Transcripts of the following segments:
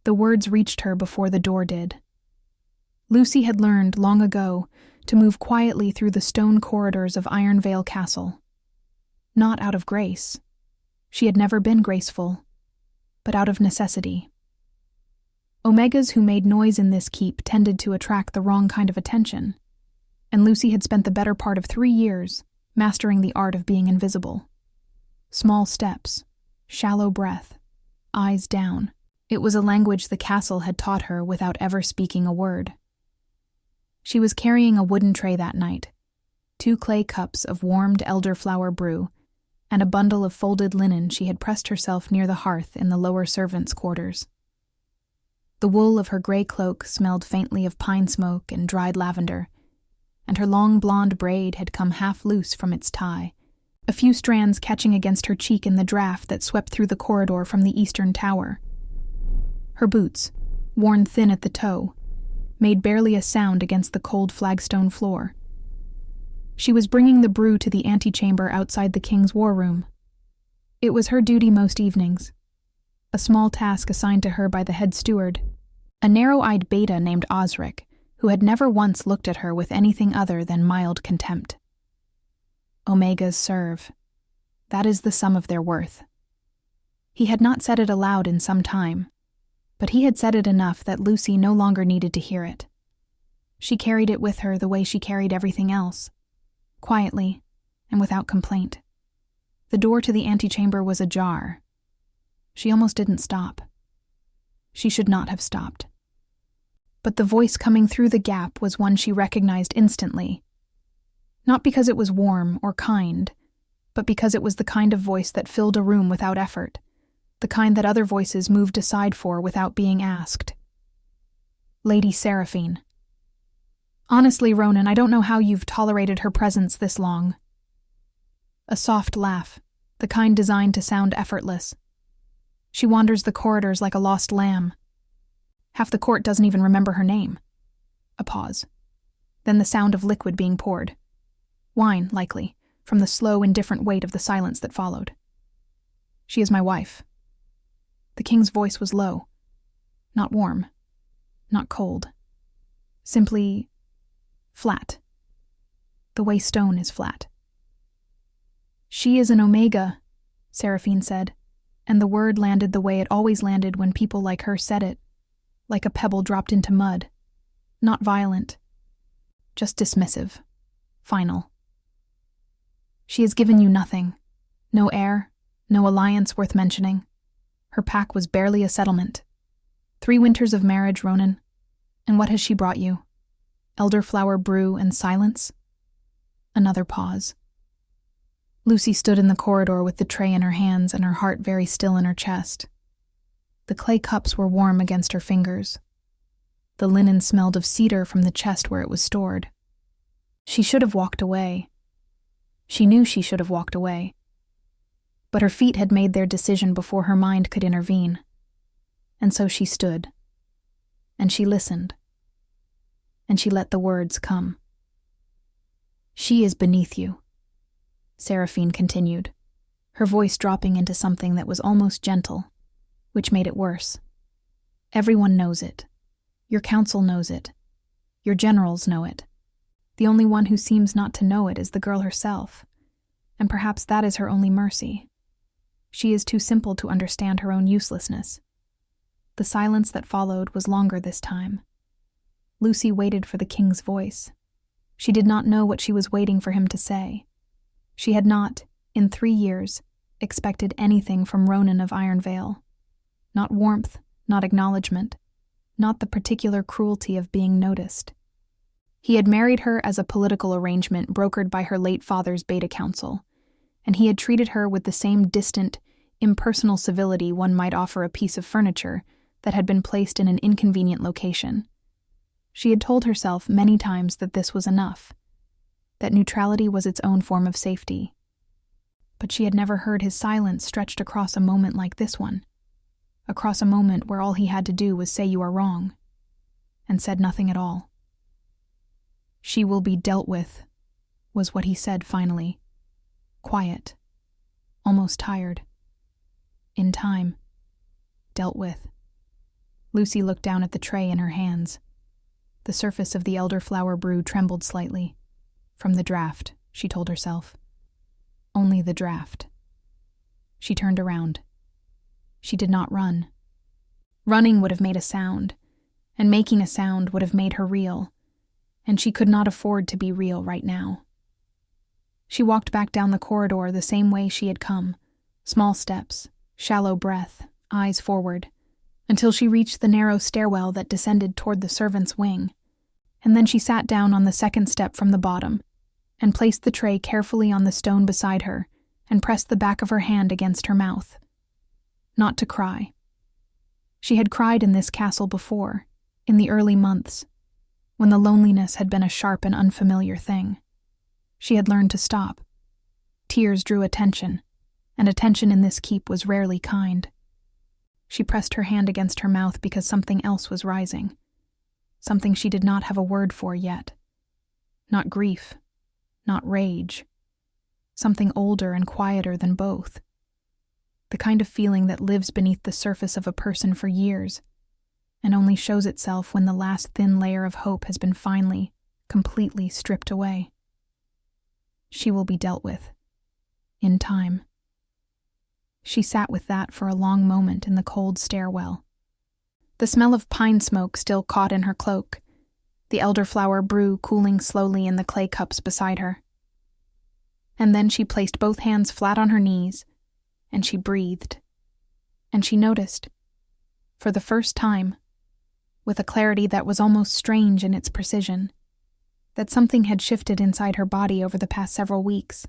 The words reached her before the door did. Lucy had learned, long ago, to move quietly through the stone corridors of Ironveil Castle. Not out of grace. She had never been graceful, but out of necessity. Omegas who made noise in this keep tended to attract the wrong kind of attention, and Lucy had spent the better part of 3 years mastering the art of being invisible. Small steps, shallow breath, eyes down. It was a language the castle had taught her without ever speaking a word. She was carrying a wooden tray that night, 2 clay cups of warmed elderflower brew, and a bundle of folded linen she had pressed herself near the hearth in the lower servants' quarters. The wool of her gray cloak smelled faintly of pine smoke and dried lavender, and her long blonde braid had come half loose from its tie, a few strands catching against her cheek in the draft that swept through the corridor from the eastern tower. Her boots, worn thin at the toe, made barely a sound against the cold flagstone floor. She was bringing the brew to the antechamber outside the king's war room. It was her duty most evenings, a small task assigned to her by the head steward, a narrow-eyed beta named Osric, who had never once looked at her with anything other than mild contempt. Omegas serve. That is the sum of their worth. He had not said it aloud in some time, but he had said it enough that Lucy no longer needed to hear it. She carried it with her the way she carried everything else, quietly and without complaint. The door to the antechamber was ajar. She almost didn't stop. She should not have stopped. But the voice coming through the gap was one she recognized instantly. Not because it was warm or kind, but because it was the kind of voice that filled a room without effort, the kind that other voices moved aside for without being asked. Lady Seraphine. Honestly, Ronan, I don't know how you've tolerated her presence this long. A soft laugh, the kind designed to sound effortless. She wanders the corridors like a lost lamb. Half the court doesn't even remember her name. A pause. Then the sound of liquid being poured. Wine, likely, from the slow, indifferent weight of the silence that followed. She is my wife. The king's voice was low. Not warm. Not cold. Simply flat. The way stone is flat. She is an Omega, Seraphine said, and the word landed the way it always landed when people like her said it, like a pebble dropped into mud. Not violent. Just dismissive. Final. She has given you nothing. No heir, no alliance worth mentioning. Her pack was barely a settlement. 3 winters of marriage, Ronan. And what has she brought you? Elderflower brew and silence? Another pause. Lucy stood in the corridor with the tray in her hands and her heart very still in her chest. The clay cups were warm against her fingers. The linen smelled of cedar from the chest where it was stored. She should have walked away. She knew she should have walked away. But her feet had made their decision before her mind could intervene. And so she stood. And she listened. And she let the words come. She is beneath you, Seraphine continued, her voice dropping into something that was almost gentle, which made it worse. Everyone knows it. Your council knows it. Your generals know it. The only one who seems not to know it is the girl herself, and perhaps that is her only mercy. She is too simple to understand her own uselessness. The silence that followed was longer this time. Lucy waited for the king's voice. She did not know what she was waiting for him to say. She had not, in 3 years, expected anything from Ronan of Ironveil. Not warmth, not acknowledgement, not the particular cruelty of being noticed. He had married her as a political arrangement brokered by her late father's beta council, and he had treated her with the same distant, impersonal civility one might offer a piece of furniture that had been placed in an inconvenient location. She had told herself many times that this was enough, that neutrality was its own form of safety. But she had never heard his silence stretched across a moment like this one, across a moment where all he had to do was say you are wrong, and said nothing at all. She will be dealt with, was what he said finally. Quiet, almost tired. In time. Dealt with. Lucy looked down at the tray in her hands. The surface of the elderflower brew trembled slightly. From the draught, she told herself. Only the draught. She turned around. She did not run. Running would have made a sound, and making a sound would have made her real, and she could not afford to be real right now. She walked back down the corridor the same way she had come, small steps, shallow breath, eyes forward, until she reached the narrow stairwell that descended toward the servants' wing, and then she sat down on the second step from the bottom, and placed the tray carefully on the stone beside her, and pressed the back of her hand against her mouth. Not to cry. She had cried in this castle before, in the early months, when the loneliness had been a sharp and unfamiliar thing. She had learned to stop. Tears drew attention, and attention in this keep was rarely kind. She pressed her hand against her mouth because something else was rising, something she did not have a word for yet. Not grief, not rage, something older and quieter than both. The kind of feeling that lives beneath the surface of a person for years, and only shows itself when the last thin layer of hope has been finally, completely stripped away. She will be dealt with, in time. She sat with that for a long moment in the cold stairwell. The smell of pine smoke still caught in her cloak, the elderflower brew cooling slowly in the clay cups beside her. And then she placed both hands flat on her knees, and she breathed. And she noticed, for the first time, with a clarity that was almost strange in its precision, that something had shifted inside her body over the past several weeks,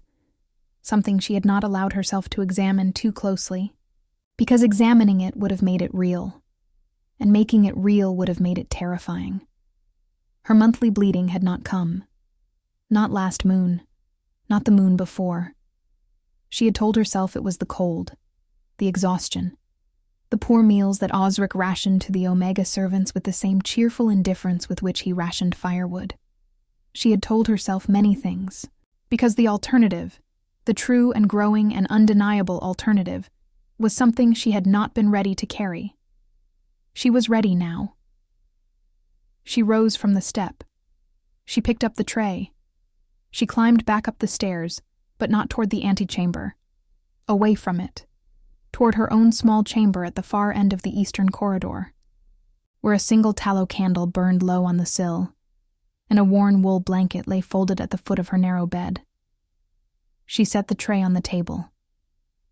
something she had not allowed herself to examine too closely, because examining it would have made it real, and making it real would have made it terrifying. Her monthly bleeding had not come. Not last moon, not the moon before. She had told herself it was the cold, the exhaustion, the poor meals that Osric rationed to the Omega servants with the same cheerful indifference with which he rationed firewood. She had told herself many things, because the alternative, the true and growing and undeniable alternative, was something she had not been ready to carry. She was ready now. She rose from the step. She picked up the tray. She climbed back up the stairs, but not toward the antechamber. Away from it, toward her own small chamber at the far end of the eastern corridor, where a single tallow candle burned low on the sill, and a worn wool blanket lay folded at the foot of her narrow bed. She set the tray on the table.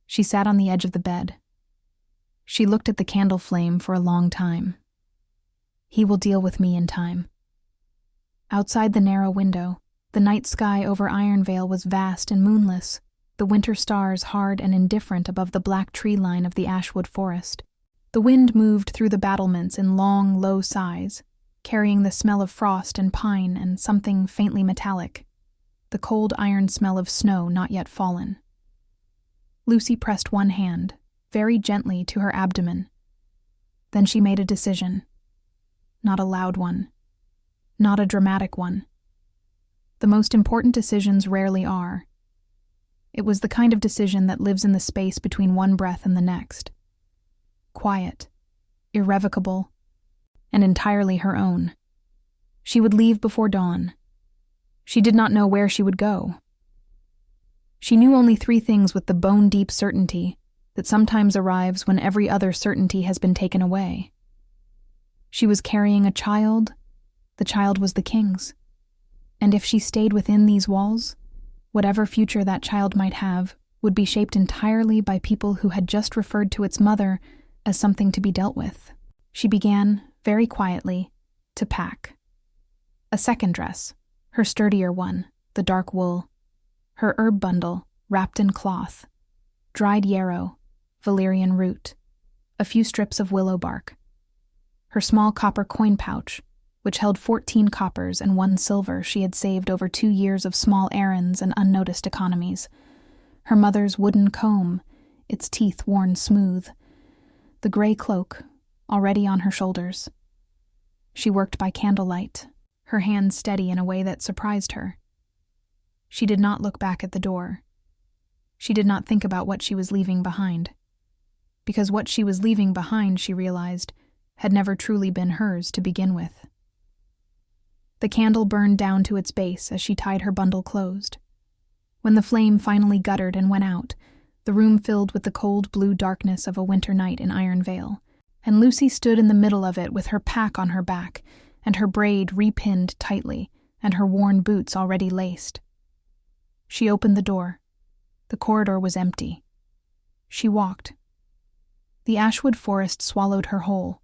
She sat on the edge of the bed. She looked at the candle flame for a long time. He will deal with me in time. Outside the narrow window, the night sky over Ironveil was vast and moonless, the winter stars hard and indifferent above the black tree line of the ashwood forest. The wind moved through the battlements in long, low sighs, carrying the smell of frost and pine and something faintly metallic, the cold iron smell of snow not yet fallen. Lucy pressed one hand, very gently, to her abdomen. Then she made a decision. Not a loud one. Not a dramatic one. The most important decisions rarely are. It was the kind of decision that lives in the space between one breath and the next. Quiet, irrevocable, and entirely her own. She would leave before dawn. She did not know where she would go. She knew only 3 things with the bone-deep certainty that sometimes arrives when every other certainty has been taken away. She was carrying a child. The child was the king's. And if she stayed within these walls, whatever future that child might have would be shaped entirely by people who had just referred to its mother as something to be dealt with. She began, very quietly, to pack. A second dress, her sturdier one, the dark wool, her herb bundle, wrapped in cloth, dried yarrow, valerian root, a few strips of willow bark, her small copper coin pouch, which held 14 coppers and 1 silver she had saved over 2 years of small errands and unnoticed economies, her mother's wooden comb, its teeth worn smooth, the gray cloak, already on her shoulders. She worked by candlelight, her hands steady in a way that surprised her. She did not look back at the door. She did not think about what she was leaving behind. Because what she was leaving behind, she realized, had never truly been hers to begin with. The candle burned down to its base as she tied her bundle closed. When the flame finally guttered and went out, the room filled with the cold blue darkness of a winter night in Ironveil, and Lucy stood in the middle of it with her pack on her back and her braid repinned tightly and her worn boots already laced. She opened the door. The corridor was empty. She walked. The ashwood forest swallowed her whole.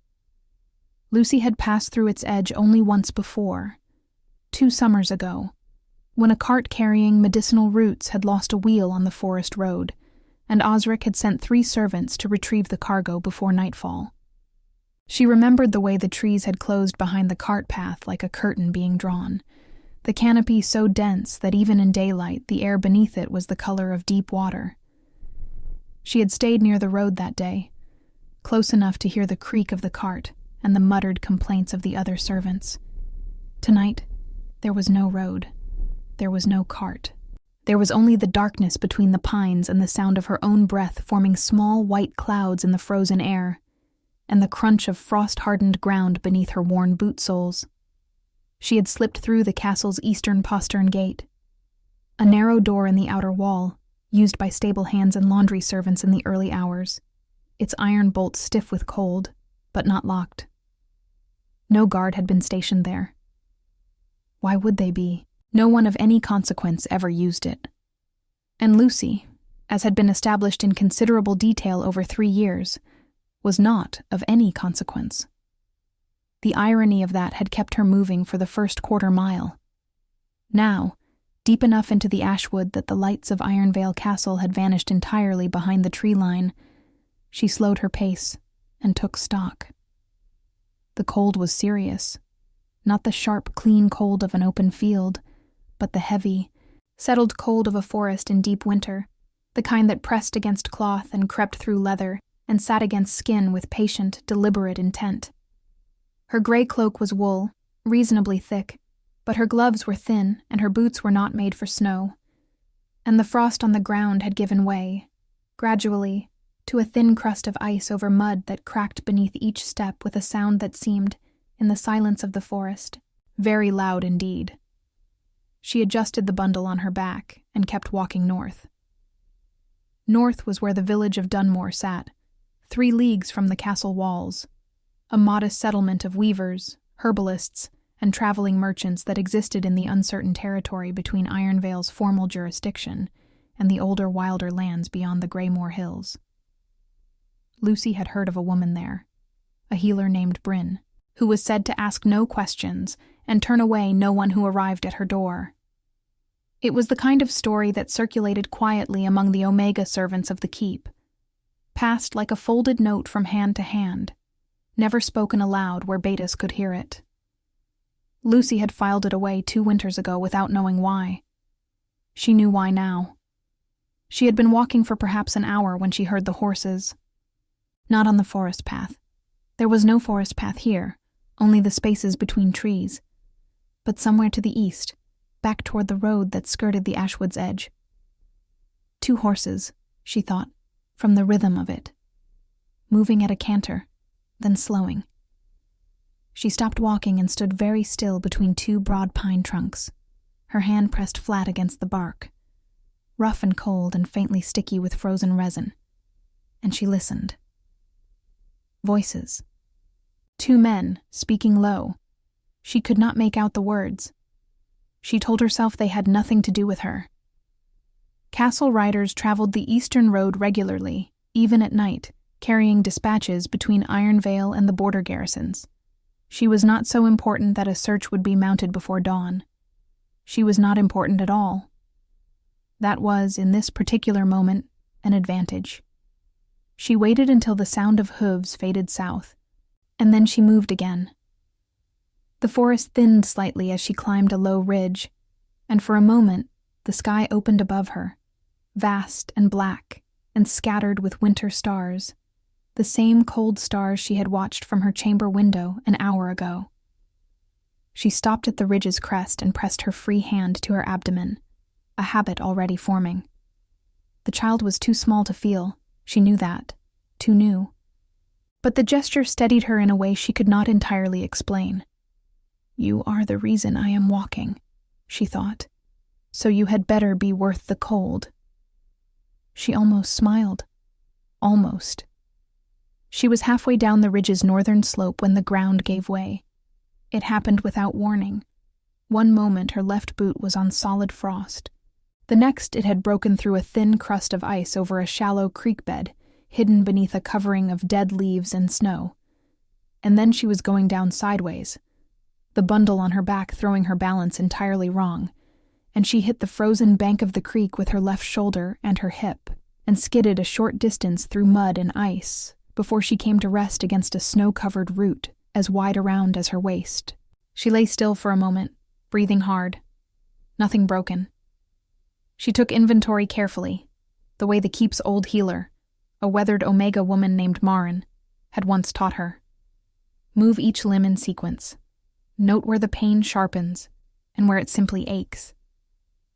Lucy had passed through its edge only once before, 2 summers ago, when a cart carrying medicinal roots had lost a wheel on the forest road, and Osric had sent 3 servants to retrieve the cargo before nightfall. She remembered the way the trees had closed behind the cart path like a curtain being drawn, the canopy so dense that even in daylight the air beneath it was the color of deep water. She had stayed near the road that day, close enough to hear the creak of the cart and the muttered complaints of the other servants. Tonight, there was no road. There was no cart. There was only the darkness between the pines and the sound of her own breath forming small white clouds in the frozen air, and the crunch of frost-hardened ground beneath her worn boot soles. She had slipped through the castle's eastern postern gate, a narrow door in the outer wall, used by stable hands and laundry servants in the early hours, its iron bolts stiff with cold, but not locked. No guard had been stationed there. Why would they be? No one of any consequence ever used it. And Lucy, as had been established in considerable detail over 3 years, was not of any consequence. The irony of that had kept her moving for the first quarter mile. Now, deep enough into the ashwood that the lights of Ironveil Castle had vanished entirely behind the tree line, she slowed her pace and took stock. The cold was serious, not the sharp, clean cold of an open field, but the heavy, settled cold of a forest in deep winter, the kind that pressed against cloth and crept through leather and sat against skin with patient, deliberate intent. Her gray cloak was wool, reasonably thick, but her gloves were thin and her boots were not made for snow, and the frost on the ground had given way, gradually, to a thin crust of ice over mud that cracked beneath each step with a sound that seemed, in the silence of the forest, very loud indeed. She adjusted the bundle on her back and kept walking north. North was where the village of Dunmore sat, 3 leagues from the castle walls, a modest settlement of weavers, herbalists, and traveling merchants that existed in the uncertain territory between Ironveil's formal jurisdiction and the older, wilder lands beyond the Greymoor Hills. Lucy had heard of a woman there, a healer named Bryn, who was said to ask no questions and turn away no one who arrived at her door. It was the kind of story that circulated quietly among the Omega servants of the keep, passed like a folded note from hand to hand, never spoken aloud where Beatus could hear it. Lucy had filed it away 2 winters ago without knowing why. She knew why now. She had been walking for perhaps an hour when she heard the horses. Not on the forest path. There was no forest path here, only the spaces between trees. But somewhere to the east, back toward the road that skirted the ashwood's edge. 2 horses, she thought, from the rhythm of it. Moving at a canter, then slowing. She stopped walking and stood very still between 2 broad pine trunks, her hand pressed flat against the bark, rough and cold and faintly sticky with frozen resin. And she listened. Voices. 2 men, speaking low. She could not make out the words. She told herself they had nothing to do with her. Castle riders traveled the eastern road regularly, even at night, carrying dispatches between Ironveil and the border garrisons. She was not so important that a search would be mounted before dawn. She was not important at all. That was, in this particular moment, an advantage. She waited until the sound of hooves faded south, and then she moved again. The forest thinned slightly as she climbed a low ridge, and for a moment the sky opened above her, vast and black and scattered with winter stars, the same cold stars she had watched from her chamber window an hour ago. She stopped at the ridge's crest and pressed her free hand to her abdomen, a habit already forming. The child was too small to feel, she knew that, too new. But the gesture steadied her in a way she could not entirely explain. "You are the reason I am walking," she thought. "So you had better be worth the cold." She almost smiled. Almost. She was halfway down the ridge's northern slope when the ground gave way. It happened without warning. One moment her left boot was on solid frost. The next it had broken through a thin crust of ice over a shallow creek bed, hidden beneath a covering of dead leaves and snow. And then she was going down sideways, the bundle on her back throwing her balance entirely wrong, and she hit the frozen bank of the creek with her left shoulder and her hip, and skidded a short distance through mud and ice before she came to rest against a snow-covered root as wide around as her waist. She lay still for a moment, breathing hard. Nothing broken. She took inventory carefully, the way the keep's old healer, a weathered Omega woman named Marin, had once taught her. Move each limb in sequence. Note where the pain sharpens and where it simply aches.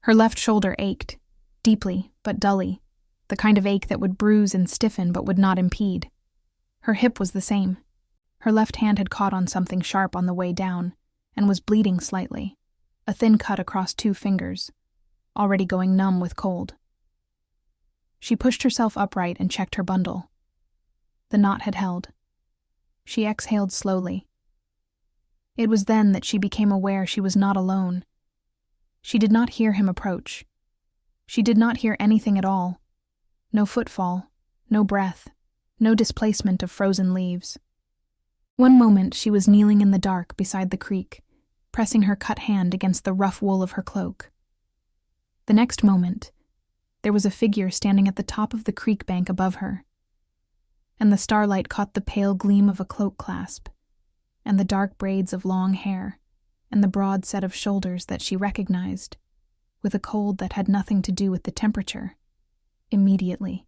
Her left shoulder ached, deeply but dully, the kind of ache that would bruise and stiffen but would not impede. Her hip was the same. Her left hand had caught on something sharp on the way down and was bleeding slightly, a thin cut across 2 fingers, already going numb with cold. She pushed herself upright and checked her bundle. The knot had held. She exhaled slowly. It was then that she became aware she was not alone. She did not hear him approach. She did not hear anything at all. No footfall, no breath, no displacement of frozen leaves. One moment she was kneeling in the dark beside the creek, pressing her cut hand against the rough wool of her cloak. The next moment, there was a figure standing at the top of the creek bank above her, and the starlight caught the pale gleam of a cloak clasp, and the dark braids of long hair, and the broad set of shoulders that she recognized, with a cold that had nothing to do with the temperature, immediately.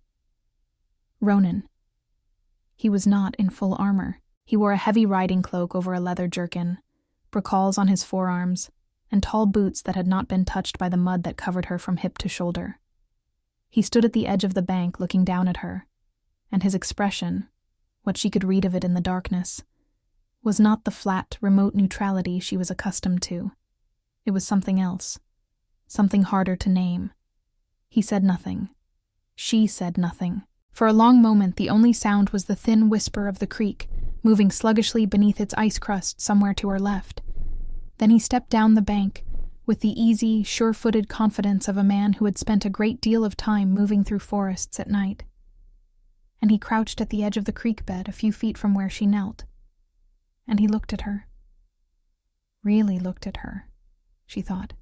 Ronan. He was not in full armor. He wore a heavy riding cloak over a leather jerkin, bracals on his forearms, and tall boots that had not been touched by the mud that covered her from hip to shoulder. He stood at the edge of the bank looking down at her, and his expression, what she could read of it in the darkness, was not the flat, remote neutrality she was accustomed to. It was something else, something harder to name. He said nothing. She said nothing. For a long moment the only sound was the thin whisper of the creek, moving sluggishly beneath its ice crust somewhere to her left. Then he stepped down the bank, with the easy, sure-footed confidence of a man who had spent a great deal of time moving through forests at night. And he crouched at the edge of the creek bed a few feet from where she knelt. And he looked at her. Really looked at her, she thought.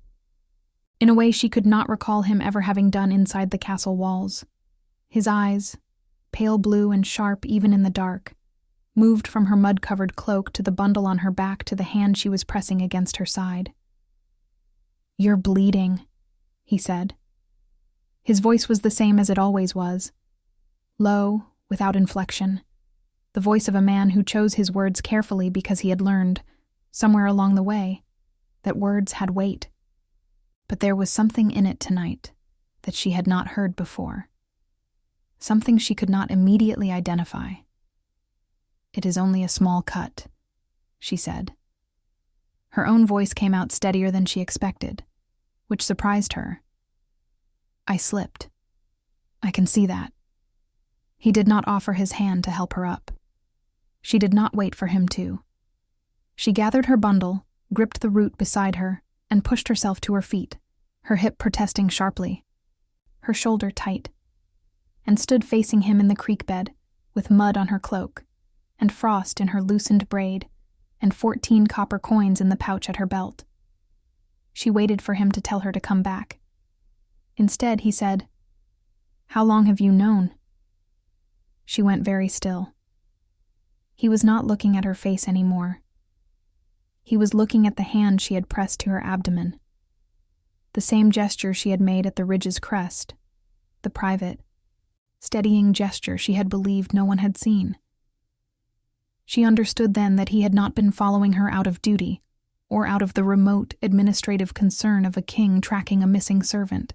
In a way she could not recall him ever having done inside the castle walls. His eyes, pale blue and sharp even in the dark, moved from her mud-covered cloak to the bundle on her back to the hand she was pressing against her side. "You're bleeding," he said. His voice was the same as it always was, low, without inflection, the voice of a man who chose his words carefully because he had learned, somewhere along the way, that words had weight. But there was something in it tonight that she had not heard before. Something she could not immediately identify. "It is only a small cut," she said. Her own voice came out steadier than she expected, which surprised her. "I slipped. I can see that." He did not offer his hand to help her up. She did not wait for him to. She gathered her bundle, gripped the root beside her, and pushed herself to her feet, her hip protesting sharply, her shoulder tight, and stood facing him in the creek bed, with mud on her cloak, and frost in her loosened braid, and 14 copper coins in the pouch at her belt. She waited for him to tell her to come back. Instead, he said, "How long have you known?" She went very still. He was not looking at her face anymore. He was looking at the hand she had pressed to her abdomen. The same gesture she had made at the ridge's crest, the private, steadying gesture she had believed no one had seen. She understood then that he had not been following her out of duty, or out of the remote administrative concern of a king tracking a missing servant.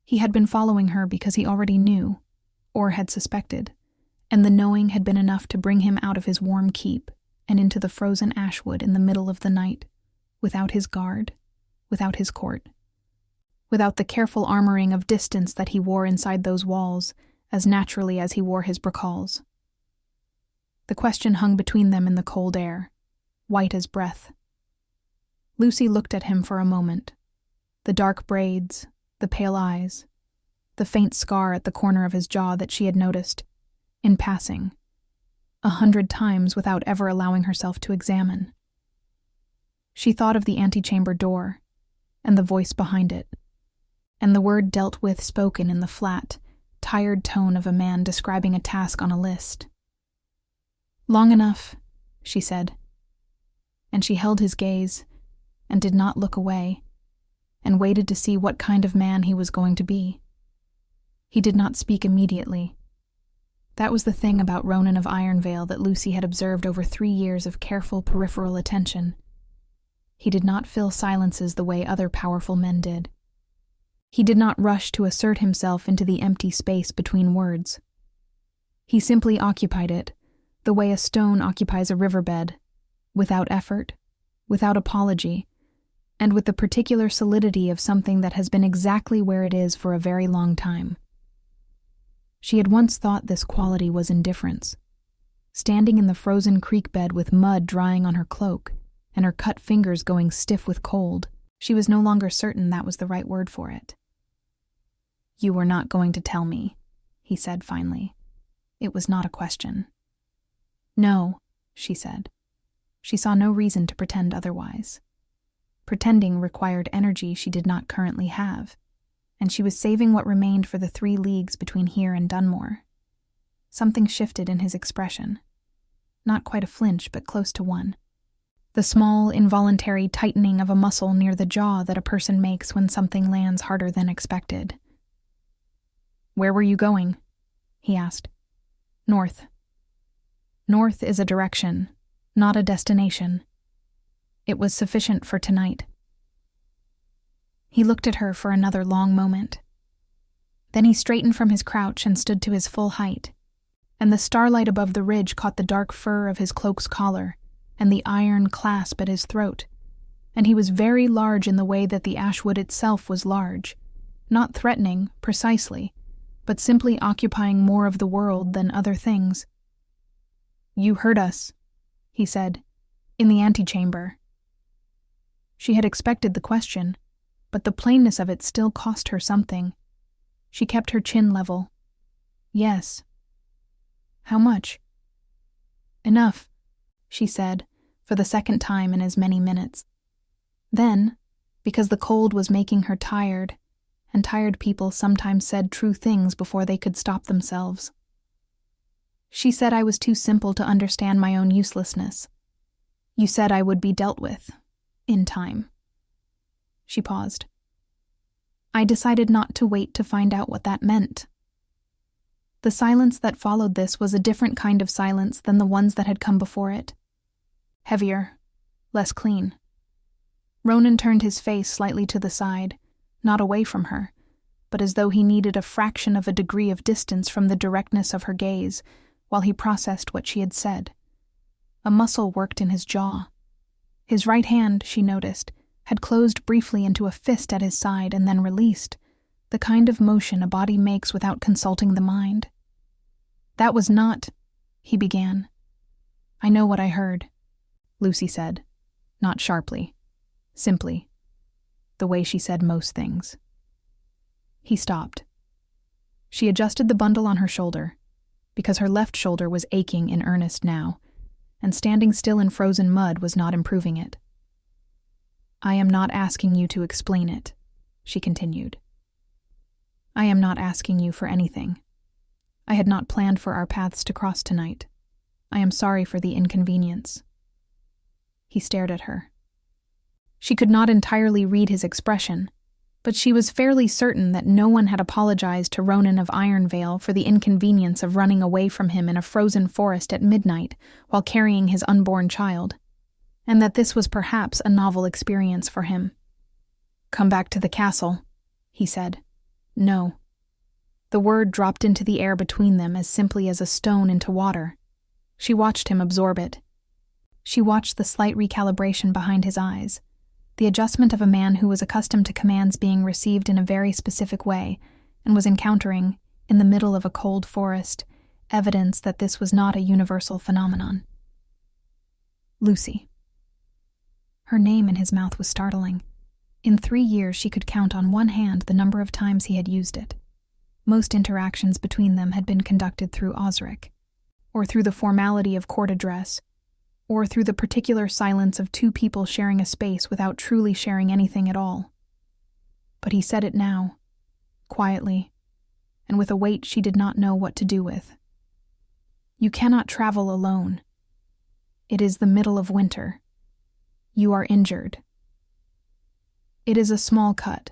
He had been following her because he already knew, or had suspected, and the knowing had been enough to bring him out of his warm keep and into the frozen ashwood in the middle of the night, without his guard, without his court, without the careful armoring of distance that he wore inside those walls as naturally as he wore his bracals. The question hung between them in the cold air, white as breath. Lucy looked at him for a moment. The dark braids, the pale eyes, the faint scar at the corner of his jaw that she had noticed, in passing, 100 times without ever allowing herself to examine. She thought of the antechamber door, and the voice behind it, and the word dealt with spoken in the flat, tired tone of a man describing a task on a list. "Long enough," she said, and she held his gaze, and did not look away, and waited to see what kind of man he was going to be. He did not speak immediately. That was the thing about Ronan of Ironveil that Lucy had observed over 3 years of careful peripheral attention. He did not fill silences the way other powerful men did. He did not rush to assert himself into the empty space between words. He simply occupied it, the way a stone occupies a riverbed, without effort, without apology, and with the particular solidity of something that has been exactly where it is for a very long time. She had once thought this quality was indifference. Standing in the frozen creek bed with mud drying on her cloak, and her cut fingers going stiff with cold, she was no longer certain that was the right word for it. "You were not going to tell me," he said finally. It was not a question. "No," she said. She saw no reason to pretend otherwise. Pretending required energy she did not currently have, and she was saving what remained for the 3 leagues between here and Dunmore. Something shifted in his expression. Not quite a flinch, but close to one. The small, involuntary tightening of a muscle near the jaw that a person makes when something lands harder than expected. "Where were you going?" he asked. "North." North is a direction, not a destination. It was sufficient for tonight. He looked at her for another long moment. Then he straightened from his crouch and stood to his full height, and the starlight above the ridge caught the dark fur of his cloak's collar and the iron clasp at his throat, and he was very large in the way that the ashwood itself was large, not threatening, precisely, but simply occupying more of the world than other things. "You heard us," he said, "in the antechamber." She had expected the question, but the plainness of it still cost her something. She kept her chin level. "Yes." "How much?" "Enough," she said, for the second time in as many minutes. Then, because the cold was making her tired, and tired people sometimes said true things before they could stop themselves. She said I was too simple to understand my own uselessness. You said I would be dealt with, in time. She paused. I decided not to wait to find out what that meant. The silence that followed this was a different kind of silence than the ones that had come before it. Heavier, less clean. Ronan turned his face slightly to the side, not away from her, but as though he needed a fraction of a degree of distance from the directness of her gaze while he processed what she had said. A muscle worked in his jaw. His right hand, she noticed, had closed briefly into a fist at his side and then released, the kind of motion a body makes without consulting the mind. "That was not," he began. "I know what I heard," Lucy said, not sharply, simply, the way she said most things. He stopped. She adjusted the bundle on her shoulder, because her left shoulder was aching in earnest now, and standing still in frozen mud was not improving it. "I am not asking you to explain it," she continued. "I am not asking you for anything. I had not planned for our paths to cross tonight. I am sorry for the inconvenience." He stared at her. She could not entirely read his expression, but she was fairly certain that no one had apologized to Ronan of Ironveil for the inconvenience of running away from him in a frozen forest at midnight while carrying his unborn child, and that this was perhaps a novel experience for him. "Come back to the castle," he said. "No." The word dropped into the air between them as simply as a stone into water. She watched him absorb it. She watched the slight recalibration behind his eyes, the adjustment of a man who was accustomed to commands being received in a very specific way and was encountering, in the middle of a cold forest, evidence that this was not a universal phenomenon. Lucy. Her name in his mouth was startling. In 3 years she could count on one hand the number of times he had used it. Most interactions between them had been conducted through Osric, or through the formality of court address, or through the particular silence of two people sharing a space without truly sharing anything at all. But he said it now, quietly, and with a weight she did not know what to do with. You cannot travel alone. It is the middle of winter. You are injured. It is a small cut.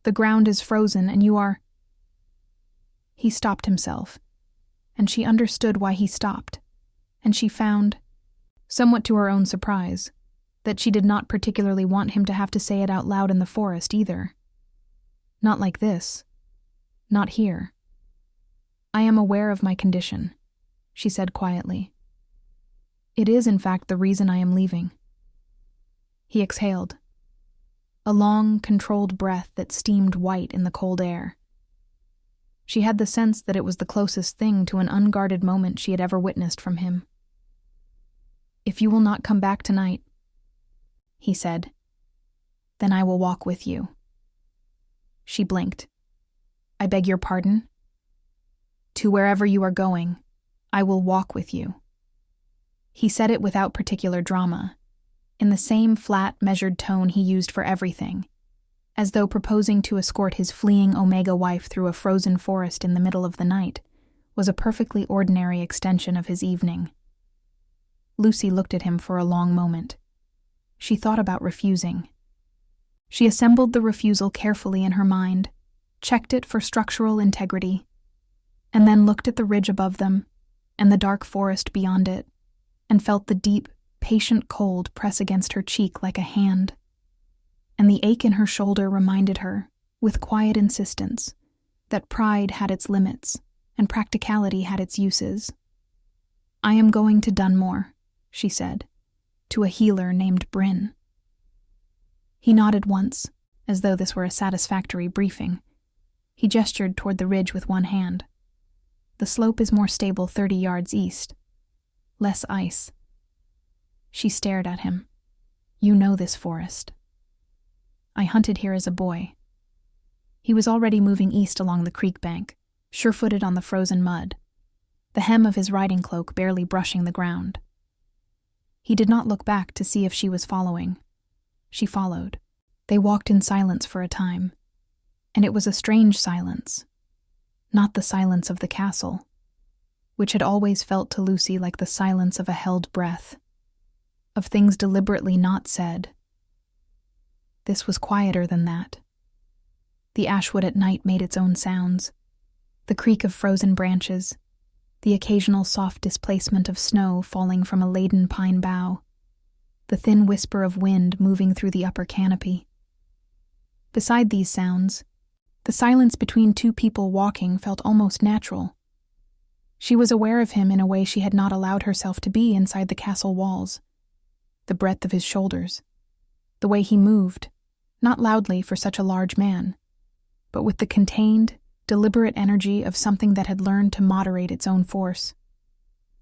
The ground is frozen and you are... He stopped himself, and she understood why he stopped, and she found, somewhat to her own surprise, that she did not particularly want him to have to say it out loud in the forest either. Not like this. Not here. I am aware of my condition, she said quietly. It is, in fact, the reason I am leaving. He exhaled. A long, controlled breath that steamed white in the cold air. She had the sense that it was the closest thing to an unguarded moment she had ever witnessed from him. If you will not come back tonight, he said, then I will walk with you. She blinked. I beg your pardon? To wherever you are going, I will walk with you. He said it without particular drama, in the same flat, measured tone he used for everything, as though proposing to escort his fleeing Omega wife through a frozen forest in the middle of the night was a perfectly ordinary extension of his evening. Lucy looked at him for a long moment. She thought about refusing. She assembled the refusal carefully in her mind, checked it for structural integrity, and then looked at the ridge above them and the dark forest beyond it, and felt the deep, patient cold press against her cheek like a hand. And the ache in her shoulder reminded her, with quiet insistence, that pride had its limits and practicality had its uses. I am going to Dunmore, she said, to a healer named Bryn. He nodded once, as though this were a satisfactory briefing. He gestured toward the ridge with one hand. The slope is more stable 30 yards east. Less ice. She stared at him. You know this forest. I hunted here as a boy. He was already moving east along the creek bank, sure-footed on the frozen mud, the hem of his riding cloak barely brushing the ground. He did not look back to see if she was following. She followed. They walked in silence for a time, and it was a strange silence, not the silence of the castle, which had always felt to Lucy like the silence of a held breath, of things deliberately not said. This was quieter than that. The ashwood at night made its own sounds, the creak of frozen branches, the occasional soft displacement of snow falling from a laden pine bough, the thin whisper of wind moving through the upper canopy. Beside these sounds, the silence between two people walking felt almost natural. She was aware of him in a way she had not allowed herself to be inside the castle walls. The breadth of his shoulders, the way he moved, not loudly for such a large man, but with the contained, deliberate energy of something that had learned to moderate its own force.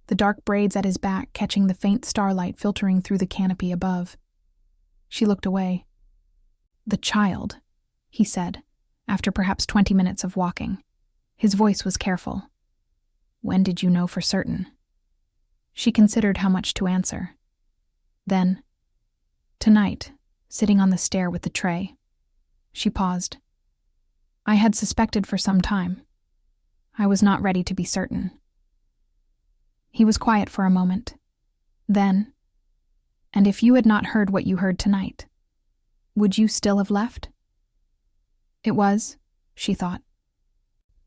The dark braids at his back catching the faint starlight filtering through the canopy above. She looked away. The child, he said, after perhaps 20 minutes of walking. His voice was careful. When did you know for certain? She considered how much to answer. Then, tonight, sitting on the stair with the tray. She paused. I had suspected for some time. I was not ready to be certain. He was quiet for a moment. Then, and if you had not heard what you heard tonight, would you still have left? It was, she thought,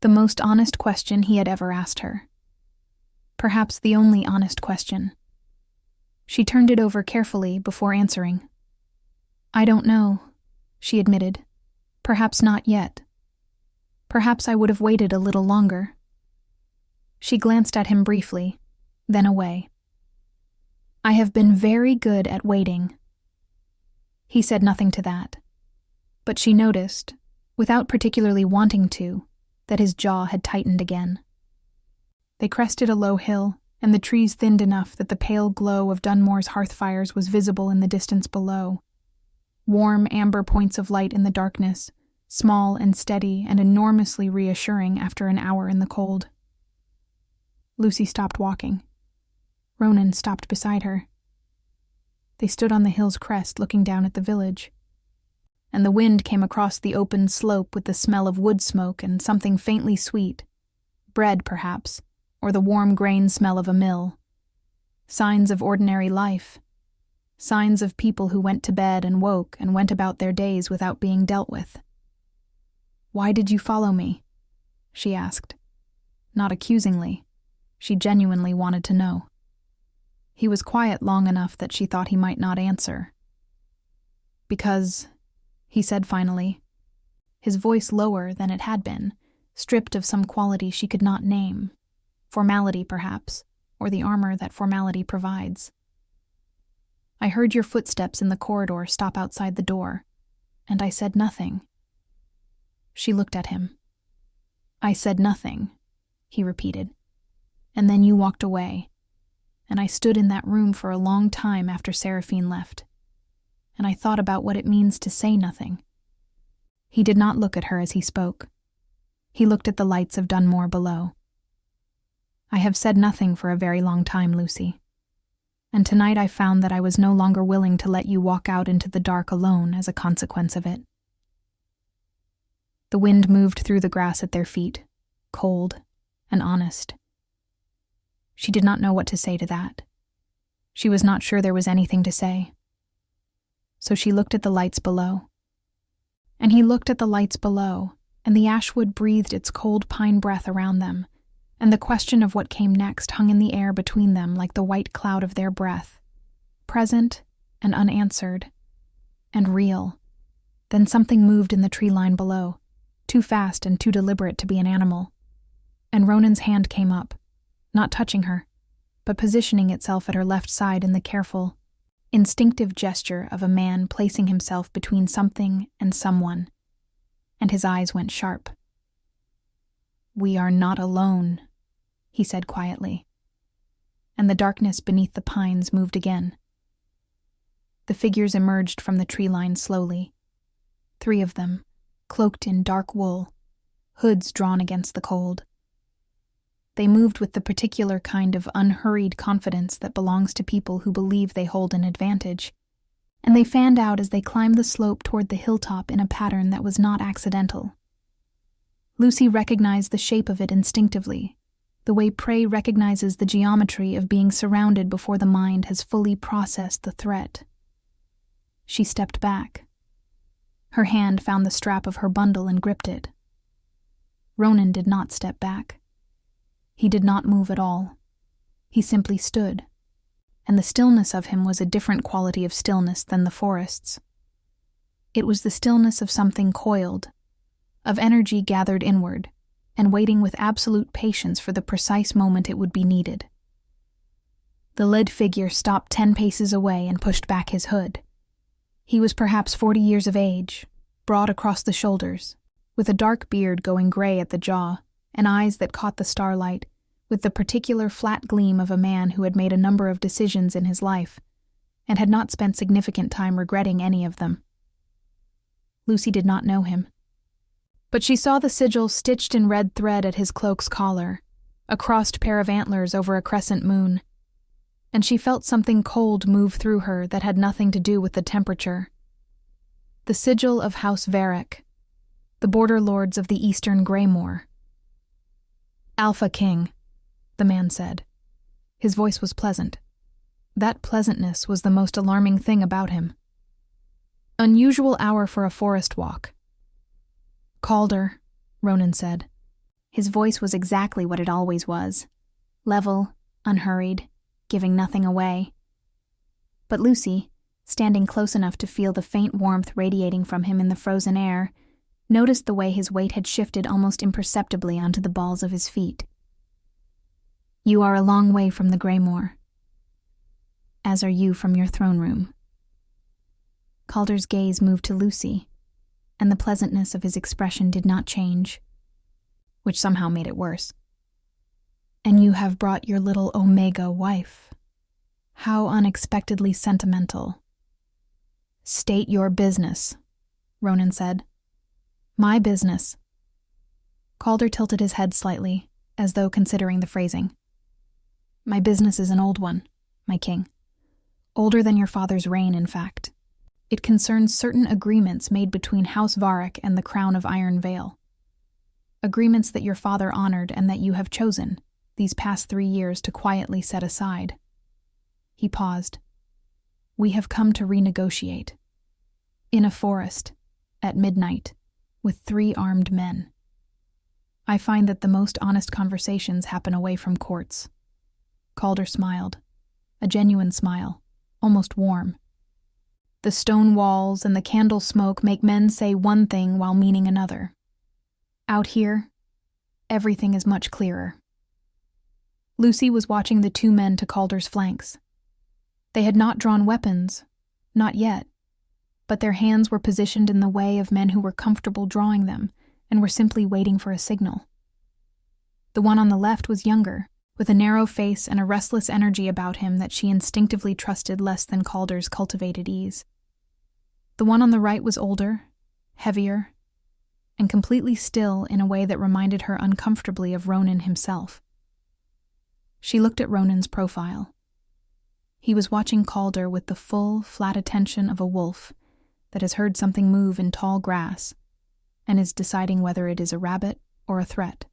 the most honest question he had ever asked her. Perhaps the only honest question. She turned it over carefully before answering. I don't know, she admitted. Perhaps not yet. Perhaps I would have waited a little longer." She glanced at him briefly, then away. "I have been very good at waiting." He said nothing to that, but she noticed, without particularly wanting to, that his jaw had tightened again. They crested a low hill, and the trees thinned enough that the pale glow of Dunmore's hearth fires was visible in the distance below. Warm amber points of light in the darkness, small and steady and enormously reassuring after an hour in the cold. Lucy stopped walking. Ronan stopped beside her. They stood on the hill's crest looking down at the village, and the wind came across the open slope with the smell of wood smoke and something faintly sweet, bread perhaps, or the warm grain smell of a mill. Signs of ordinary life. Signs of people who went to bed and woke and went about their days without being dealt with. "Why did you follow me?" she asked. Not accusingly. She genuinely wanted to know. He was quiet long enough that she thought he might not answer. "Because," he said finally, his voice lower than it had been, stripped of some quality she could not name. Formality, perhaps, or the armor that formality provides. "I heard your footsteps in the corridor stop outside the door, and I said nothing." She looked at him. "I said nothing," he repeated. "And then you walked away, and I stood in that room for a long time after Seraphine left, and I thought about what it means to say nothing." He did not look at her as he spoke. He looked at the lights of Dunmore below. "I have said nothing for a very long time, Lucy. And tonight I found that I was no longer willing to let you walk out into the dark alone as a consequence of it." The wind moved through the grass at their feet, cold and honest. She did not know what to say to that. She was not sure there was anything to say. So she looked at the lights below. And he looked at the lights below, and the ashwood breathed its cold pine breath around them, and the question of what came next hung in the air between them like the white cloud of their breath, present and unanswered, and real. Then something moved in the tree line below, too fast and too deliberate to be an animal, and Ronan's hand came up, not touching her, but positioning itself at her left side in the careful, instinctive gesture of a man placing himself between something and someone, and his eyes went sharp. "We are not alone," he said quietly, and the darkness beneath the pines moved again. The figures emerged from the tree line slowly, 3 of them, cloaked in dark wool, hoods drawn against the cold. They moved with the particular kind of unhurried confidence that belongs to people who believe they hold an advantage, and they fanned out as they climbed the slope toward the hilltop in a pattern that was not accidental. Lucy recognized the shape of it instinctively, the way prey recognizes the geometry of being surrounded before the mind has fully processed the threat. She stepped back. Her hand found the strap of her bundle and gripped it. Ronan did not step back. He did not move at all. He simply stood, and the stillness of him was a different quality of stillness than the forest's. It was the stillness of something coiled, of energy gathered inward, and waiting with absolute patience for the precise moment it would be needed. The lead figure stopped 10 paces away and pushed back his hood. He was perhaps 40 years of age, broad across the shoulders, with a dark beard going gray at the jaw, and eyes that caught the starlight, with the particular flat gleam of a man who had made a number of decisions in his life, and had not spent significant time regretting any of them. Lucy did not know him. But she saw the sigil stitched in red thread at his cloak's collar, a crossed pair of antlers over a crescent moon, and she felt something cold move through her that had nothing to do with the temperature. The sigil of House Varric, the border lords of the Eastern Greymoor. "Alpha King," the man said. His voice was pleasant. That pleasantness was the most alarming thing about him. "Unusual hour for a forest walk." "Calder," Ronan said. His voice was exactly what it always was, level, unhurried, giving nothing away. But Lucy, standing close enough to feel the faint warmth radiating from him in the frozen air, noticed the way his weight had shifted almost imperceptibly onto the balls of his feet. "You are a long way from the Greymoor, as are you from your throne room." Calder's gaze moved to Lucy, and the pleasantness of his expression did not change, which somehow made it worse. "And you have brought your little Omega wife. How unexpectedly sentimental." "State your business," Ronan said. "My business." Calder tilted his head slightly, as though considering the phrasing. "My business is an old one, my king. Older than your father's reign, in fact. It concerns certain agreements made between House Varric and the Crown of Ironveil. Agreements that your father honored and that you have chosen, these past 3 years, to quietly set aside." He paused. "We have come to renegotiate. In a forest, at midnight, with 3 armed men. I find that the most honest conversations happen away from courts." Calder smiled, a genuine smile, almost warm. "The stone walls and the candle smoke make men say one thing while meaning another. Out here, everything is much clearer." Lucy was watching the 2 men to Calder's flanks. They had not drawn weapons, not yet, but their hands were positioned in the way of men who were comfortable drawing them and were simply waiting for a signal. The one on the left was younger, with a narrow face and a restless energy about him that she instinctively trusted less than Calder's cultivated ease. The one on the right was older, heavier, and completely still in a way that reminded her uncomfortably of Ronan himself. She looked at Ronan's profile. He was watching Calder with the full, flat attention of a wolf that has heard something move in tall grass and is deciding whether it is a rabbit or a threat.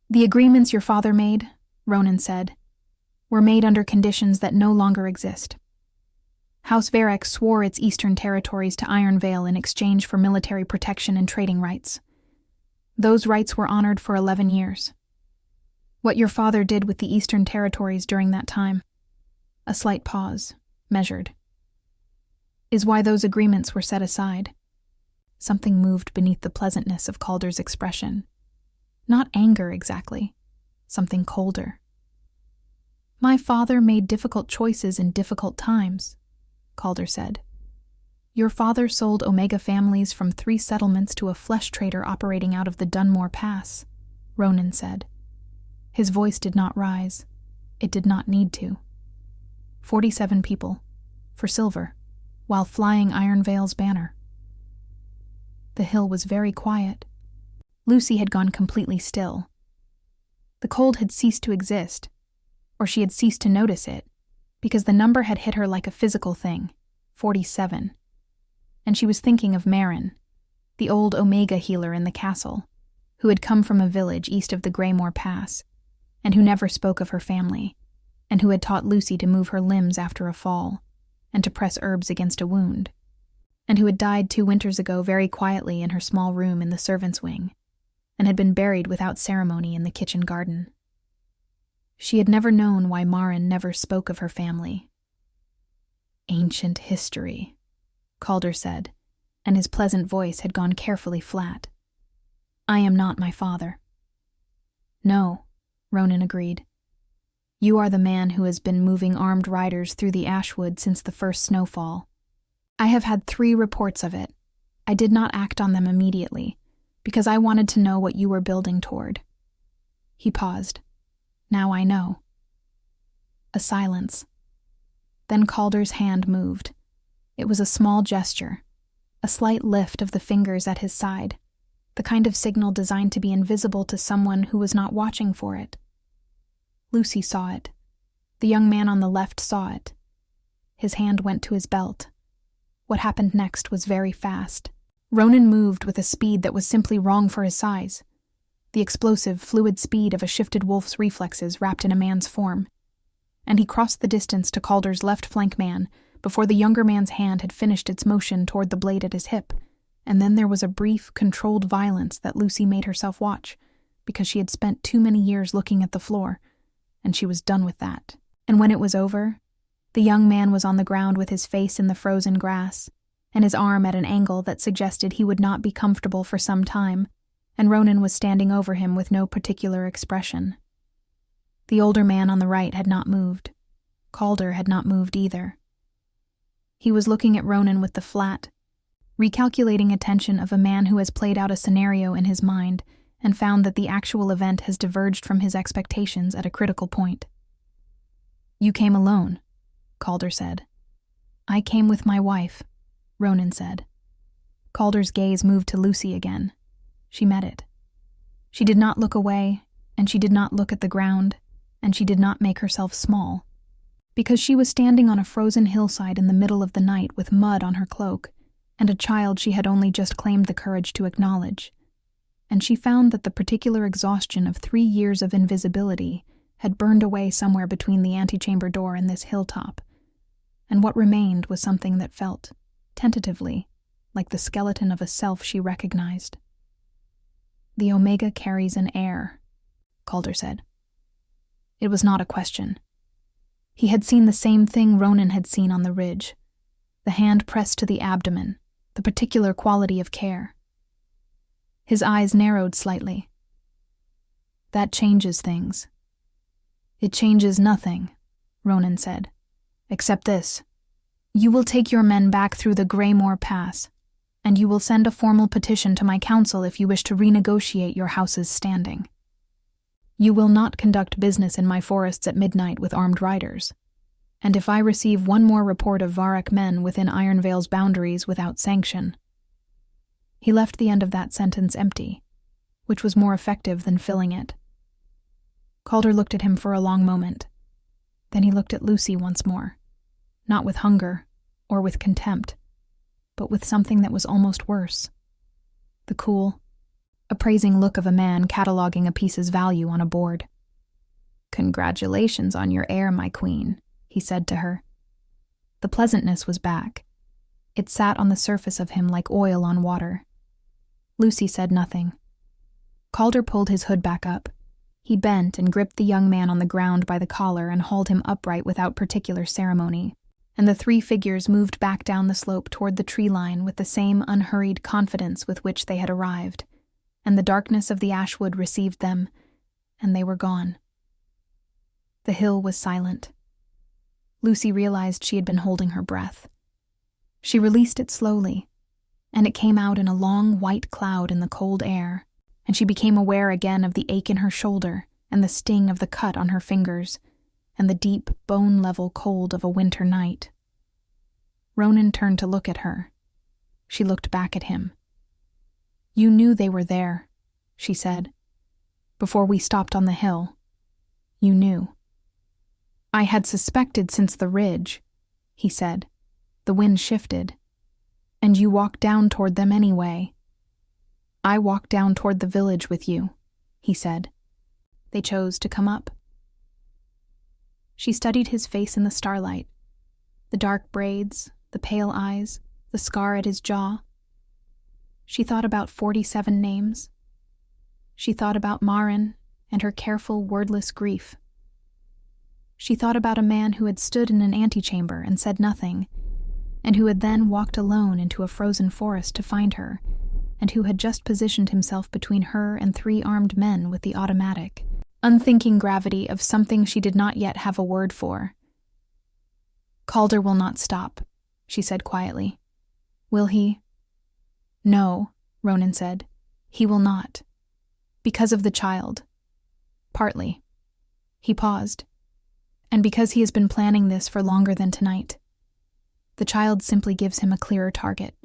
"The agreements your father made," Ronan said, "were made under conditions that no longer exist. House Varric swore its eastern territories to Ironveil in exchange for military protection and trading rights. Those rights were honored for 11 years. What your father did with the eastern territories during that time," a slight pause, measured, "is why those agreements were set aside." Something moved beneath the pleasantness of Calder's expression. Not anger exactly, something colder. "My father made difficult choices in difficult times," Calder said. "Your father sold Omega families from 3 settlements to a flesh trader operating out of the Dunmore Pass," Ronan said. His voice did not rise. It did not need to. 47 people, for silver, while flying Ironveil's banner. The hill was very quiet. Lucy had gone completely still. The cold had ceased to exist, or she had ceased to notice it, because the number had hit her like a physical thing, 47. And she was thinking of Marin, the old Omega healer in the castle, who had come from a village east of the Greymoor Pass, and who never spoke of her family, and who had taught Lucy to move her limbs after a fall, and to press herbs against a wound, and who had died 2 winters ago very quietly in her small room in the servants' wing, and had been buried without ceremony in the kitchen garden. She had never known why Marin never spoke of her family. "Ancient history," Calder said, and his pleasant voice had gone carefully flat. "I am not my father." "No," Ronan agreed. "You are the man who has been moving armed riders through the Ashwood since the first snowfall. I have had 3 reports of it. I did not act on them immediately, because I wanted to know what you were building toward." He paused. "Now I know." A silence. Then Calder's hand moved. It was a small gesture, a slight lift of the fingers at his side, the kind of signal designed to be invisible to someone who was not watching for it. Lucy saw it. The young man on the left saw it. His hand went to his belt. What happened next was very fast. Ronan moved with a speed that was simply wrong for his size. The explosive, fluid speed of a shifted wolf's reflexes wrapped in a man's form. And he crossed the distance to Calder's left flank man before the younger man's hand had finished its motion toward the blade at his hip, and then there was a brief, controlled violence that Lucy made herself watch, because she had spent too many years looking at the floor, and she was done with that. And when it was over, the young man was on the ground with his face in the frozen grass, and his arm at an angle that suggested he would not be comfortable for some time, and Ronan was standing over him with no particular expression. The older man on the right had not moved. Calder had not moved either. He was looking at Ronan with the flat, recalculating attention of a man who has played out a scenario in his mind and found that the actual event has diverged from his expectations at a critical point. "You came alone," Calder said. "I came with my wife," Ronan said. Calder's gaze moved to Lucy again. She met it. She did not look away, and she did not look at the ground, and she did not make herself small. Because she was standing on a frozen hillside in the middle of the night with mud on her cloak, and a child she had only just claimed the courage to acknowledge. And she found that the particular exhaustion of 3 years of invisibility had burned away somewhere between the antechamber door and this hilltop, and what remained was something that felt, tentatively, like the skeleton of a self she recognized. "The Omega carries an heir," Calder said. It was not a question. He had seen the same thing Ronan had seen on the ridge, the hand pressed to the abdomen, the particular quality of care. His eyes narrowed slightly. "That changes things." "It changes nothing," Ronan said, "except this. You will take your men back through the Greymore Pass, and you will send a formal petition to my council if you wish to renegotiate your house's standing. You will not conduct business in my forests at midnight with armed riders, and if I receive one more report of Varrock men within Ironveil's boundaries without sanction." He left the end of that sentence empty, which was more effective than filling it. Calder looked at him for a long moment. Then he looked at Lucy once more, not with hunger or with contempt, but with something that was almost worse. The cool, appraising look of a man cataloging a piece's value on a board. "Congratulations on your heir, my queen," he said to her. The pleasantness was back. It sat on the surface of him like oil on water. Lucy said nothing. Calder pulled his hood back up. He bent and gripped the young man on the ground by the collar and hauled him upright without particular ceremony, and the 3 figures moved back down the slope toward the tree line with the same unhurried confidence with which they had arrived, and the darkness of the ashwood received them, and they were gone. The hill was silent. Lucy realized she had been holding her breath. She released it slowly, and it came out in a long white cloud in the cold air, and she became aware again of the ache in her shoulder and the sting of the cut on her fingers, and the deep, bone-level cold of a winter night. Ronan turned to look at her. She looked back at him. "You knew they were there," she said. "Before we stopped on the hill. You knew." "I had suspected since the ridge," he said. "The wind shifted. And you walked down toward them anyway." "I walked down toward the village with you," he said. "They chose to come up." She studied his face in the starlight. The dark braids, the pale eyes, the scar at his jaw. She thought about 47 names. She thought about Marin and her careful, wordless grief. She thought about a man who had stood in an antechamber and said nothing, and who had then walked alone into a frozen forest to find her, and who had just positioned himself between her and 3 armed men with the automatic, unthinking gravity of something she did not yet have a word for. "Calder will not stop," she said quietly. "Will he?" "No," Ronan said. "He will not. Because of the child. Partly." He paused. "And because he has been planning this for longer than tonight. The child simply gives him a clearer target."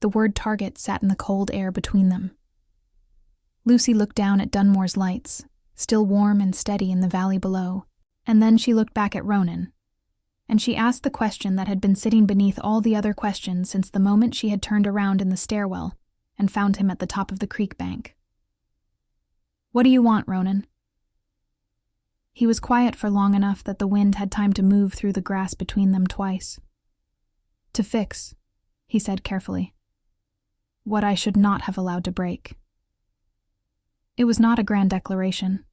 The word target sat in the cold air between them. Lucy looked down at Dunmore's lights, still warm and steady in the valley below, and then she looked back at Ronan, and she asked the question that had been sitting beneath all the other questions since the moment she had turned around in the stairwell and found him at the top of the creek bank. "What do you want, Ronan?" He was quiet for long enough that the wind had time to move through the grass between them twice. "To fix," he said carefully. "What I should not have allowed to break." It was not a grand declaration.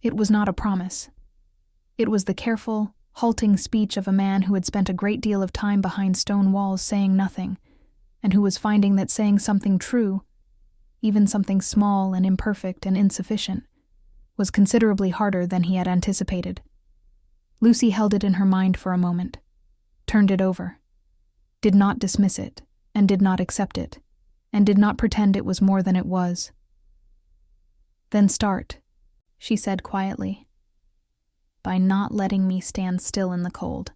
It was not a promise. It was the careful, halting speech of a man who had spent a great deal of time behind stone walls saying nothing, and who was finding that saying something true, even something small and imperfect and insufficient, was considerably harder than he had anticipated. Lucy held it in her mind for a moment, turned it over, did not dismiss it, and did not accept it, and did not pretend it was more than it was. "Then start," she said quietly, "by not letting me stand still in the cold."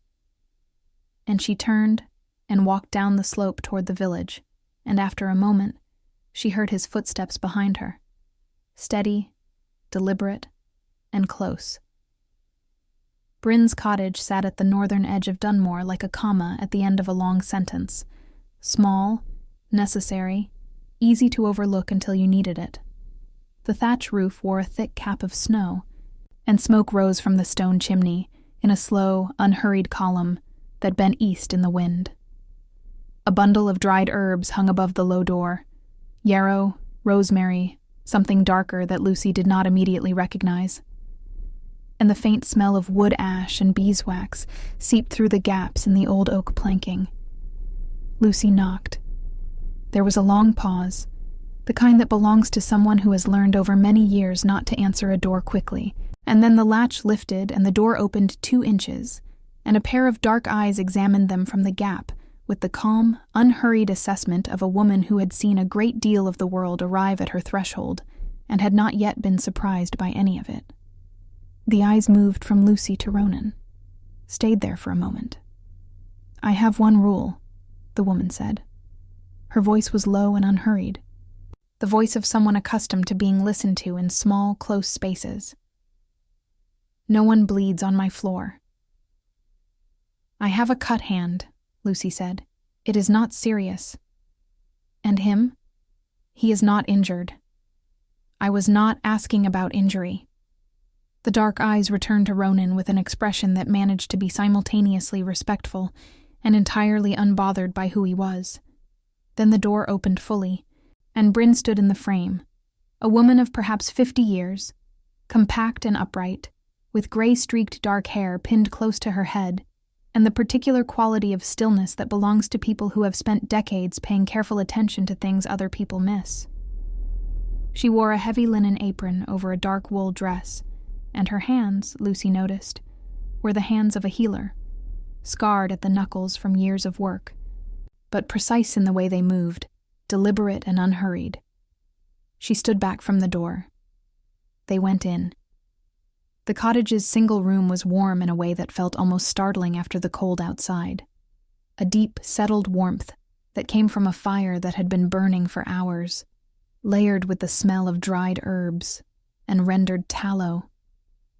And she turned and walked down the slope toward the village, and after a moment, she heard his footsteps behind her, steady, deliberate, and close. Bryn's cottage sat at the northern edge of Dunmore like a comma at the end of a long sentence, small, necessary, easy to overlook until you needed it. The thatch roof wore a thick cap of snow, and smoke rose from the stone chimney in a slow, unhurried column that bent east in the wind. A bundle of dried herbs hung above the low door, yarrow, rosemary, something darker that Lucy did not immediately recognize. And the faint smell of wood ash and beeswax seeped through the gaps in the old oak planking. Lucy knocked. There was a long pause, the kind that belongs to someone who has learned over many years not to answer a door quickly, and then the latch lifted and the door opened 2 inches, and a pair of dark eyes examined them from the gap with the calm, unhurried assessment of a woman who had seen a great deal of the world arrive at her threshold and had not yet been surprised by any of it. The eyes moved from Lucy to Ronan, stayed there for a moment. "I have one rule," the woman said. Her voice was low and unhurried, the voice of someone accustomed to being listened to in small, close spaces. "No one bleeds on my floor." "I have a cut hand," Lucy said. "It is not serious." "And him? He is not injured." "I was not asking about injury." The dark eyes returned to Ronan with an expression that managed to be simultaneously respectful and entirely unbothered by who he was. Then the door opened fully, and Bryn stood in the frame, a woman of perhaps 50 years, compact and upright, with gray-streaked dark hair pinned close to her head, and the particular quality of stillness that belongs to people who have spent decades paying careful attention to things other people miss. She wore a heavy linen apron over a dark wool dress, and her hands, Lucy noticed, were the hands of a healer, scarred at the knuckles from years of work, but precise in the way they moved, deliberate and unhurried. She stood back from the door. They went in. The cottage's single room was warm in a way that felt almost startling after the cold outside. A deep, settled warmth that came from a fire that had been burning for hours, layered with the smell of dried herbs and rendered tallow,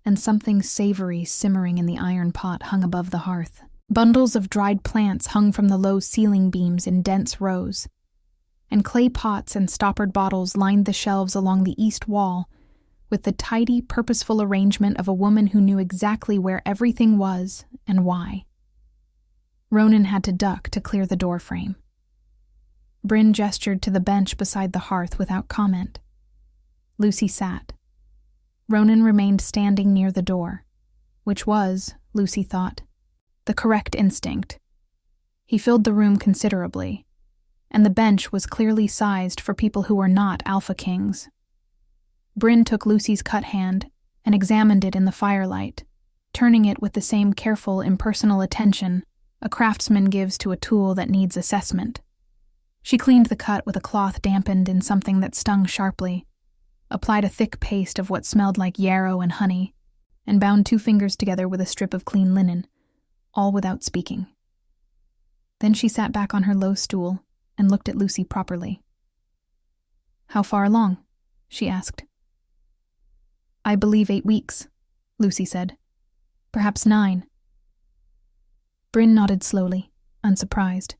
and something savory simmering in the iron pot hung above the hearth. Bundles of dried plants hung from the low ceiling beams in dense rows, and clay pots and stoppered bottles lined the shelves along the east wall with the tidy, purposeful arrangement of a woman who knew exactly where everything was and why. Ronan had to duck to clear the door frame. Bryn gestured to the bench beside the hearth without comment. Lucy sat. Ronan remained standing near the door, which was, Lucy thought, the correct instinct. He filled the room considerably, and the bench was clearly sized for people who were not Alpha Kings. Bryn took Lucy's cut hand and examined it in the firelight, turning it with the same careful, impersonal attention a craftsman gives to a tool that needs assessment. She cleaned the cut with a cloth dampened in something that stung sharply, applied a thick paste of what smelled like yarrow and honey, and bound 2 fingers together with a strip of clean linen, all without speaking. Then she sat back on her low stool and looked at Lucy properly. "How far along?" she asked. "I believe 8 weeks," Lucy said. "Perhaps 9. Bryn nodded slowly, unsurprised.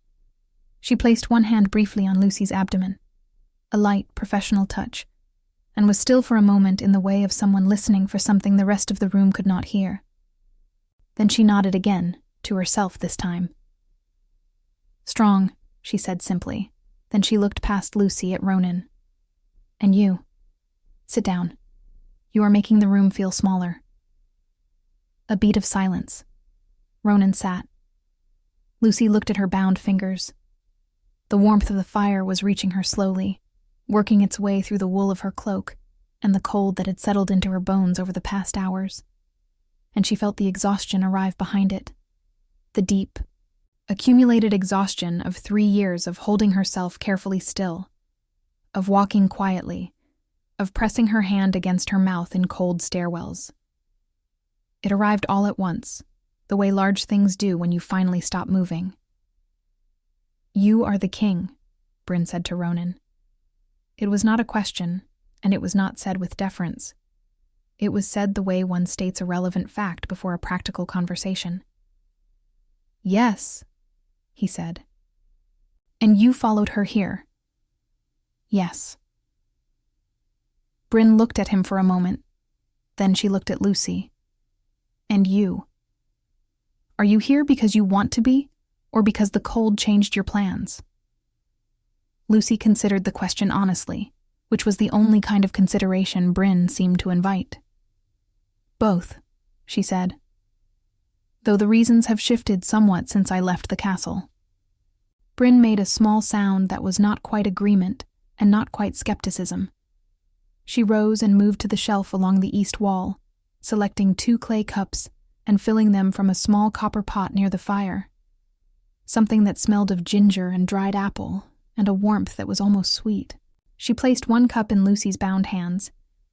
She placed one hand briefly on Lucy's abdomen, a light, professional touch, and was still for a moment in the way of someone listening for something the rest of the room could not hear. Then she nodded again, to herself this time. "Strong," she said simply. Then she looked past Lucy at Ronan. "And you. Sit down. You are making the room feel smaller." A beat of silence. Ronan sat. Lucy looked at her bound fingers. The warmth of the fire was reaching her slowly, working its way through the wool of her cloak and the cold that had settled into her bones over the past hours. And she felt the exhaustion arrive behind it. The deep, accumulated exhaustion of 3 years of holding herself carefully still, of walking quietly, of pressing her hand against her mouth in cold stairwells. It arrived all at once, the way large things do when you finally stop moving. "You are the king," Bryn said to Ronan. It was not a question, and it was not said with deference. It was said the way one states a relevant fact before a practical conversation. "Yes," he said. "And you followed her here?" "Yes." Bryn looked at him for a moment. Then she looked at Lucy. "And you? Are you here because you want to be, or because the cold changed your plans?" Lucy considered the question honestly, which was the only kind of consideration Bryn seemed to invite. "Both," she said. "Though the reasons have shifted somewhat since I left the castle." Bryn made a small sound that was not quite agreement and not quite skepticism. She rose and moved to the shelf along the east wall, selecting 2 clay cups and filling them from a small copper pot near the fire. Something that smelled of ginger and dried apple, and a warmth that was almost sweet. She placed 1 cup in Lucy's bound hands,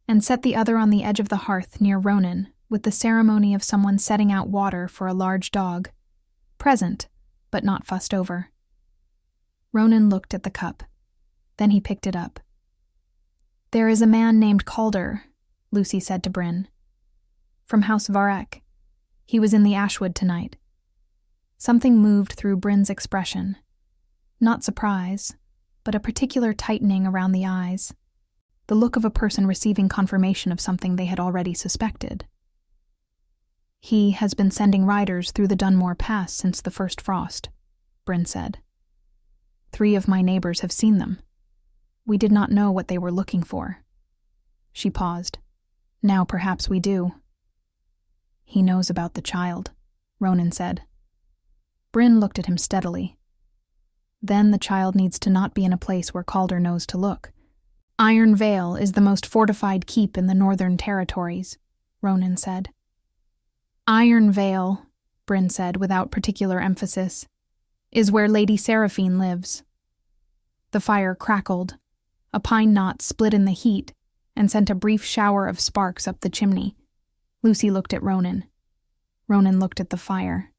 and set the other on the edge of the hearth near Ronan, with the ceremony of someone setting out water for a large dog. Present, but not fussed over. Ronan looked at the cup. Then he picked it up. "There is a man named Calder," Lucy said to Bryn. "From House Varek. He was in the Ashwood tonight." Something moved through Bryn's expression. Not surprise, but a particular tightening around the eyes. The look of a person receiving confirmation of something they had already suspected. "He has been sending riders through the Dunmore Pass since the first frost," Bryn said. "3 of my neighbors have seen them. We did not know what they were looking for." She paused. "Now perhaps we do." "He knows about the child," Ronan said. Bryn looked at him steadily. "Then the child needs to not be in a place where Calder knows to look. Ironveil is the most fortified keep in the Northern Territories," Ronan said. "Ironveil," Bryn said without particular emphasis, "is where Lady Seraphine lives." The fire crackled. A pine knot split in the heat and sent a brief shower of sparks up the chimney. Lucy looked at Ronan. Ronan looked at the fire.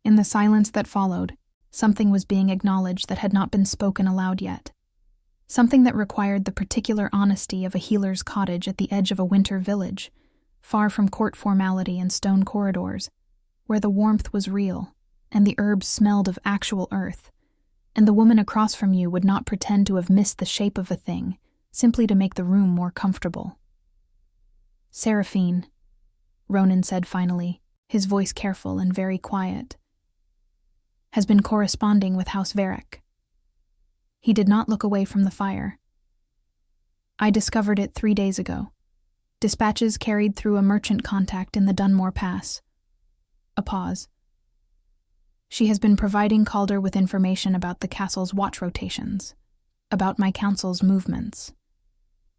In the silence that followed, something was being acknowledged that had not been spoken aloud yet. Something that required the particular honesty of a healer's cottage at the edge of a winter village, far from court formality and stone corridors, where the warmth was real and the herbs smelled of actual earth, and the woman across from you would not pretend to have missed the shape of a thing simply to make the room more comfortable. "Seraphine," Ronan said finally, his voice careful and very quiet, "has been corresponding with House Varek." He did not look away from the fire. "I discovered it 3 days ago. Dispatches carried through a merchant contact in the Dunmore Pass." A pause. "She has been providing Calder with information about the castle's watch rotations, about my counsel's movements."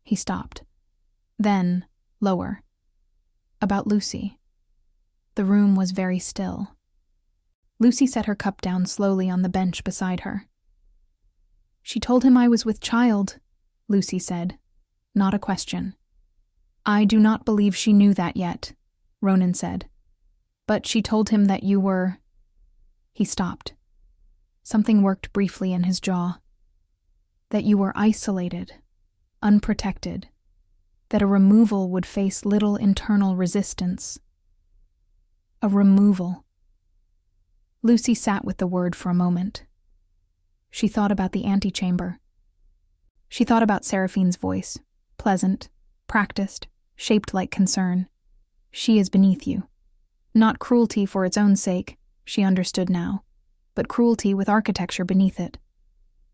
He stopped. Then, lower. "About Lucy." The room was very still. Lucy set her cup down slowly on the bench beside her. "She told him I was with child," Lucy said. Not a question. "I do not believe she knew that yet," Ronan said. "But she told him that you were—" He stopped. Something worked briefly in his jaw. "That you were isolated, unprotected, that a removal would face little internal resistance." A removal. Lucy sat with the word for a moment. She thought about the antechamber. She thought about Seraphine's voice, pleasant, practiced, shaped like concern. "She is beneath you." Not cruelty for its own sake, she understood now, but cruelty with architecture beneath it.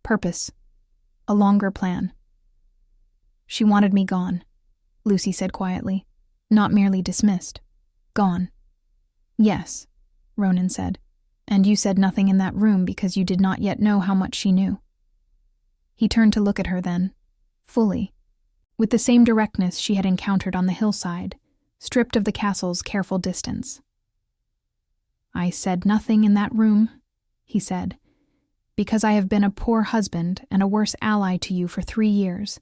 Purpose. A longer plan. "She wanted me gone," Lucy said quietly, not merely dismissed. "Gone." "Yes," Ronan said. And you said nothing in that room because you did not yet know how much she knew. He turned to look at her then, fully, with the same directness she had encountered on the hillside, stripped of the castle's careful distance. I said nothing in that room, he said, because I have been a poor husband and a worse ally to you for 3 years.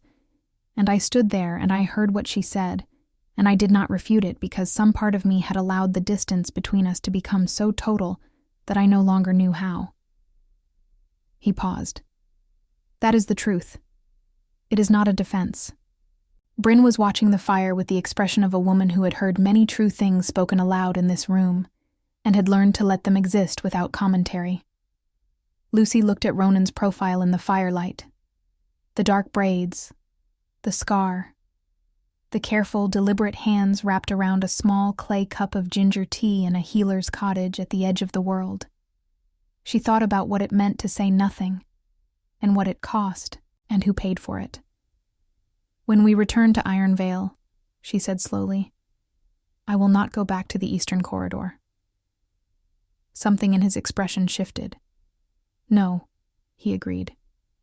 And I stood there and I heard what she said, and I did not refute it because some part of me had allowed the distance between us to become so total that I no longer knew how. He paused. That is the truth. It is not a defense. Bryn was watching the fire with the expression of a woman who had heard many true things spoken aloud in this room, and had learned to let them exist without commentary. Lucy looked at Ronan's profile in the firelight. The dark braids, the scar, the careful, deliberate hands wrapped around a small clay cup of ginger tea in a healer's cottage at the edge of the world. She thought about what it meant to say nothing, and what it cost, and who paid for it. When we return to Ironveil, she said slowly, I will not go back to the eastern corridor. Something in his expression shifted. No, he agreed.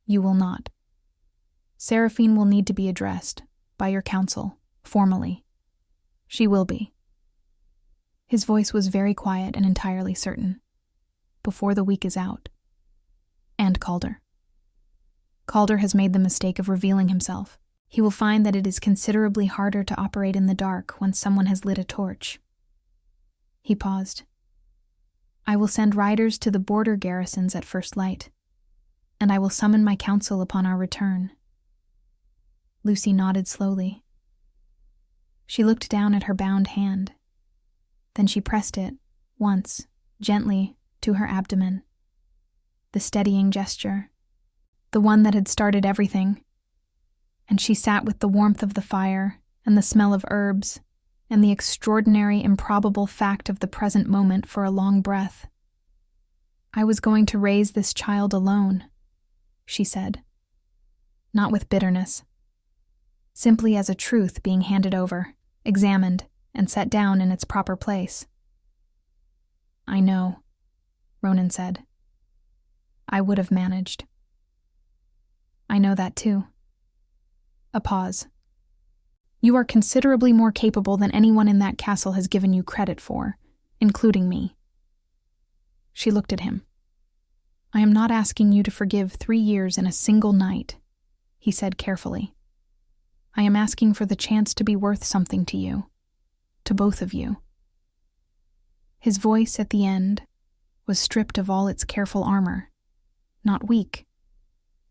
You will not. Seraphine will need to be addressed, by your council, formally. She will be. His voice was very quiet and entirely certain. Before the week is out. And Calder. Calder has made the mistake of revealing himself. He will find that it is considerably harder to operate in the dark once someone has lit a torch. He paused. I will send riders to the border garrisons at first light, and I will summon my council upon our return. Lucy nodded slowly. She looked down at her bound hand. Then she pressed it, once, gently, to her abdomen. The steadying gesture, the one that had started everything. And she sat with the warmth of the fire and the smell of herbs and the extraordinary, improbable fact of the present moment for a long breath. I was going to raise this child alone, she said. Not with bitterness. Simply as a truth being handed over, examined, and set down in its proper place. I know, Ronan said. I would have managed. I know that too. A pause. You are considerably more capable than anyone in that castle has given you credit for, including me. She looked at him. I am not asking you to forgive 3 years in a single night, he said carefully. I am asking for the chance to be worth something to you, to both of you. His voice at the end was stripped of all its careful armor, not weak,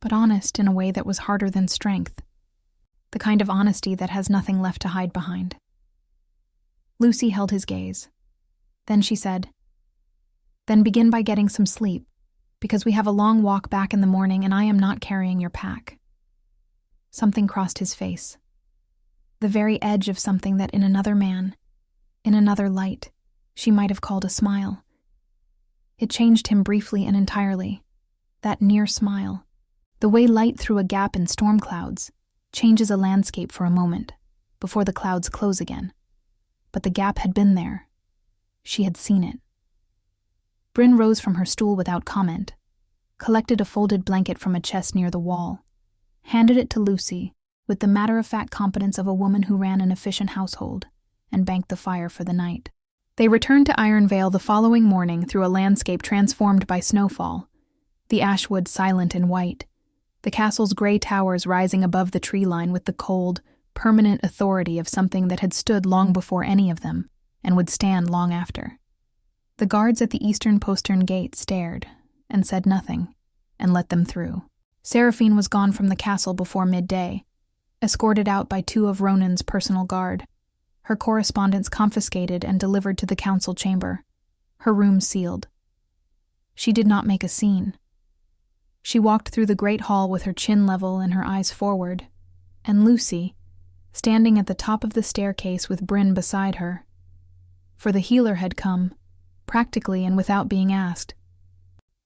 but honest in a way that was harder than strength. The kind of honesty that has nothing left to hide behind. Lucy held his gaze. Then she said, Then begin by getting some sleep, because we have a long walk back in the morning and I am not carrying your pack. Something crossed his face. The very edge of something that in another man, in another light, she might have called a smile. It changed him briefly and entirely. That near smile. The way light through a gap in storm clouds changes a landscape for a moment, before the clouds close again. But the gap had been there. She had seen it. Bryn rose from her stool without comment, collected a folded blanket from a chest near the wall, handed it to Lucy with the matter-of-fact competence of a woman who ran an efficient household, and banked the fire for the night. They returned to Ironveil the following morning through a landscape transformed by snowfall, the ashwood silent and white, the castle's gray towers rising above the tree line with the cold, permanent authority of something that had stood long before any of them, and would stand long after. The guards at the eastern postern gate stared, and said nothing, and let them through. Seraphine was gone from the castle before midday, escorted out by 2 of Ronan's personal guard, her correspondence confiscated and delivered to the council chamber, her room sealed. She did not make a scene. She walked through the great hall with her chin level and her eyes forward, and Lucy, standing at the top of the staircase with Bryn beside her. For the healer had come, practically and without being asked,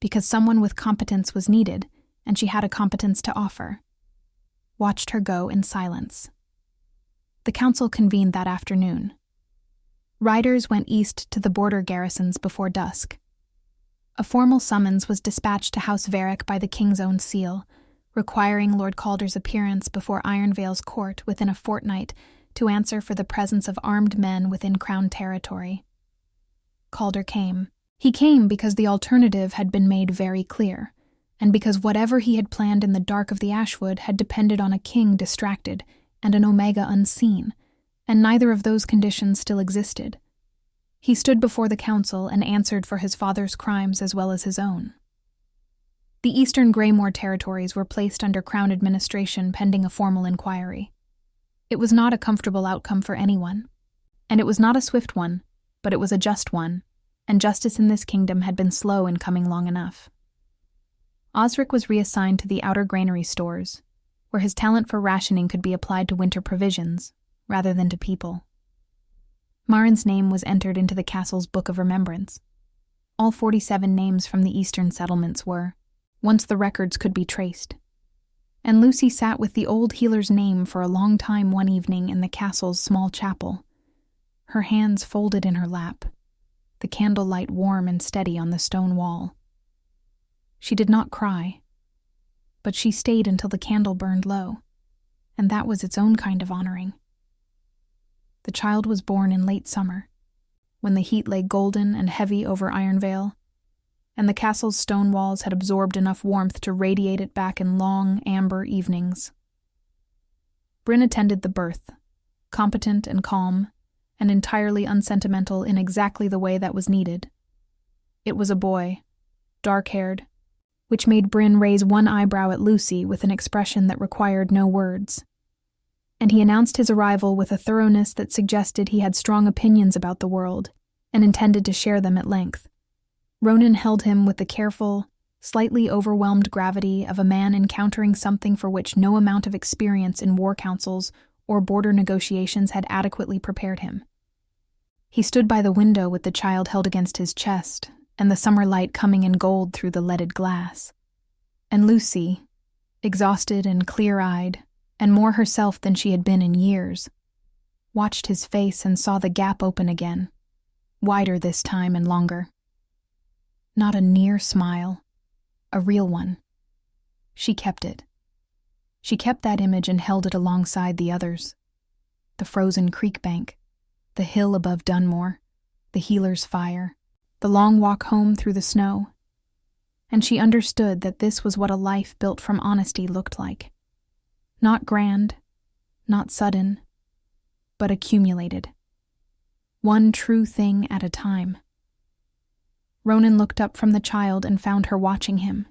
because someone with competence was needed, and she had a competence to offer. Watched her go in silence. The council convened that afternoon. Riders went east to the border garrisons before dusk. A formal summons was dispatched to House Varric by the king's own seal, requiring Lord Calder's appearance before Ironveil's court within a fortnight to answer for the presence of armed men within Crown territory. Calder came. He came because the alternative had been made very clear, and because whatever he had planned in the dark of the Ashwood had depended on a king distracted and an Omega unseen, and neither of those conditions still existed. He stood before the council and answered for his father's crimes as well as his own. The eastern Greymore territories were placed under Crown administration pending a formal inquiry. It was not a comfortable outcome for anyone, and it was not a swift one, but it was a just one, and justice in this kingdom had been slow in coming long enough. Osric was reassigned to the outer granary stores, where his talent for rationing could be applied to winter provisions, rather than to people. Marin's name was entered into the castle's book of remembrance. All 47 names from the eastern settlements were, once the records could be traced. And Lucy sat with the old healer's name for a long time one evening in the castle's small chapel, her hands folded in her lap, the candlelight warm and steady on the stone wall. She did not cry, but she stayed until the candle burned low, and that was its own kind of honoring. The child was born in late summer, when the heat lay golden and heavy over Ironveil, and the castle's stone walls had absorbed enough warmth to radiate it back in long, amber evenings. Bryn attended the birth, competent and calm, and entirely unsentimental in exactly the way that was needed. It was a boy, dark-haired, which made Bryn raise one eyebrow at Lucy with an expression that required no words. And he announced his arrival with a thoroughness that suggested he had strong opinions about the world and intended to share them at length. Ronan held him with the careful, slightly overwhelmed gravity of a man encountering something for which no amount of experience in war councils or border negotiations had adequately prepared him. He stood by the window with the child held against his chest, and the summer light coming in gold through the leaded glass. And Lucy, exhausted and clear-eyed, and more herself than she had been in years, watched his face and saw the gap open again, wider this time and longer. Not a near smile, a real one. She kept it. She kept that image and held it alongside the others. The frozen creek bank, the hill above Dunmore, the healer's fire, the long walk home through the snow. And she understood that this was what a life built from honesty looked like. Not grand, not sudden, but accumulated. One true thing at a time. Ronan looked up from the child and found her watching him.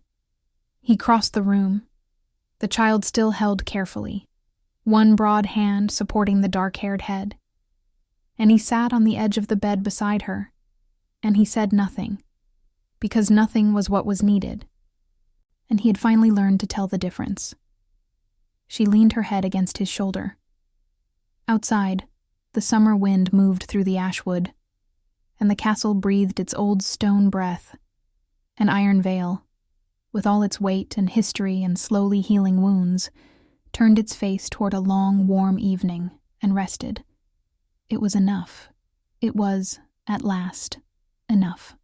He crossed the room, the child still held carefully, one broad hand supporting the dark-haired head. And he sat on the edge of the bed beside her, and he said nothing, because nothing was what was needed, and he had finally learned to tell the difference. She leaned her head against his shoulder. Outside, the summer wind moved through the ashwood, and the castle breathed its old stone breath, and Ironveil, with all its weight and history and slowly healing wounds, turned its face toward a long, warm evening and rested. It was enough. It was, at last, enough.